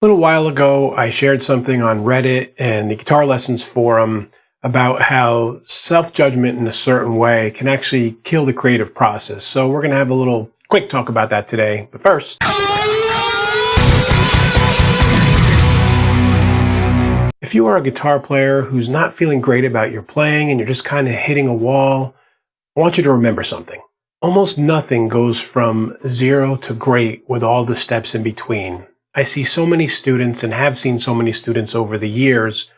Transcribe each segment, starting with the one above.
A little while ago, I shared something on Reddit and the Guitar Lessons forum about how self-judgment in a certain way can actually kill the creative process. So we're going to have a little quick talk about that today. But first, if you are a guitar player who's not feeling great about your playing and you're just kind of hitting a wall, I want you to remember something. Almost nothing goes from zero to great with all the steps in between. I see so many students and have seen so many students over the years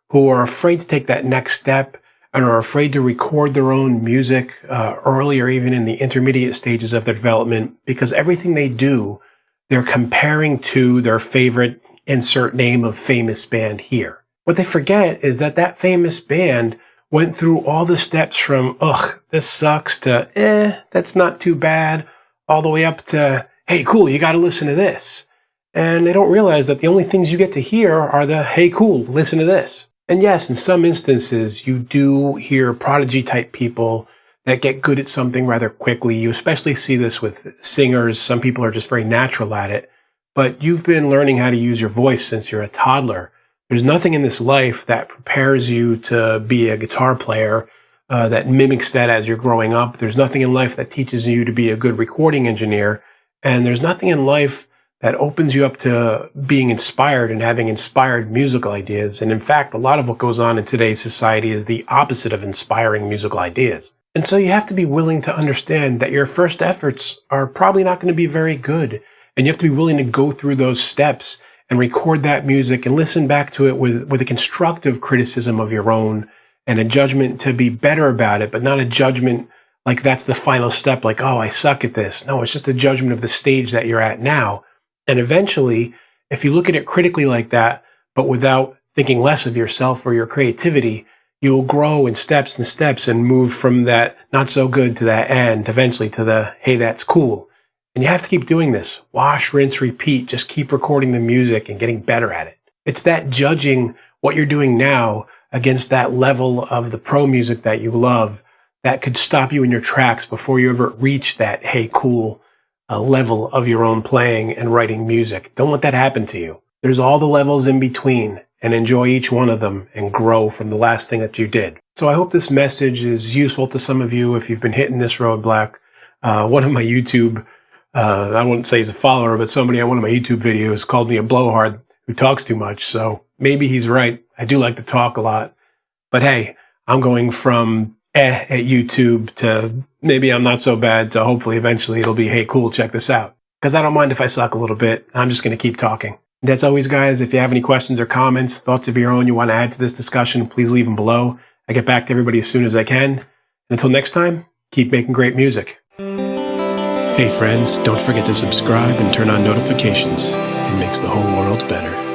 who are afraid to take that next step and are afraid to record their own music early or even in the intermediate stages of their development because everything they do, they're comparing to their favorite insert name of famous band here. What they forget is that that famous band went through all the steps from, ugh, this sucks, to, that's not too bad, all the way up to, hey, cool, you got to listen to this. And they don't realize that the only things you get to hear are the, hey, cool, listen to this. And yes, in some instances, you do hear prodigy type people that get good at something rather quickly. You especially see this with singers. Some people are just very natural at it. But you've been learning how to use your voice since you're a toddler. There's nothing in this life that prepares you to be a guitar player that mimics that as you're growing up. There's nothing in life that teaches you to be a good recording engineer. And there's nothing in life that opens you up to being inspired and having inspired musical ideas. And in fact, a lot of what goes on in today's society is the opposite of inspiring musical ideas. And so you have to be willing to understand that your first efforts are probably not going to be very good. And you have to be willing to go through those steps and record that music and listen back to it with a constructive criticism of your own and a judgment to be better about it, but not a judgment like that's the final step, like, oh, I suck at this. No, it's just a judgment of the stage that you're at now. And eventually, if you look at it critically like that, but without thinking less of yourself or your creativity, you'll grow in steps and steps and move from that not so good to that end, eventually to the, hey, that's cool. And you have to keep doing this. Wash, rinse, repeat. Just keep recording the music and getting better at it. It's that judging what you're doing now against that level of the pro music that you love that could stop you in your tracks before you ever reach that, hey, cool, level of your own playing and writing music. Don't let that happen to you. There's all the levels in between, and enjoy each one of them and grow from the last thing that you did. So I hope this message is useful to some of you if you've been hitting this roadblock. One of my YouTube, I wouldn't say he's a follower, but somebody on one of my YouTube videos called me a blowhard who talks too much. So maybe he's right. I do like to talk a lot. But hey, I'm going from at YouTube to maybe I'm not so bad to hopefully eventually it'll be, hey, cool, check this out. Because I don't mind if I suck a little bit. I'm just going to keep talking. And as always, guys, if you have any questions or comments, thoughts of your own you want to add to this discussion, please leave them below. I get back to everybody as soon as I can. And until next time, keep making great music. Hey friends, don't forget to subscribe and turn on notifications. It makes the whole world better.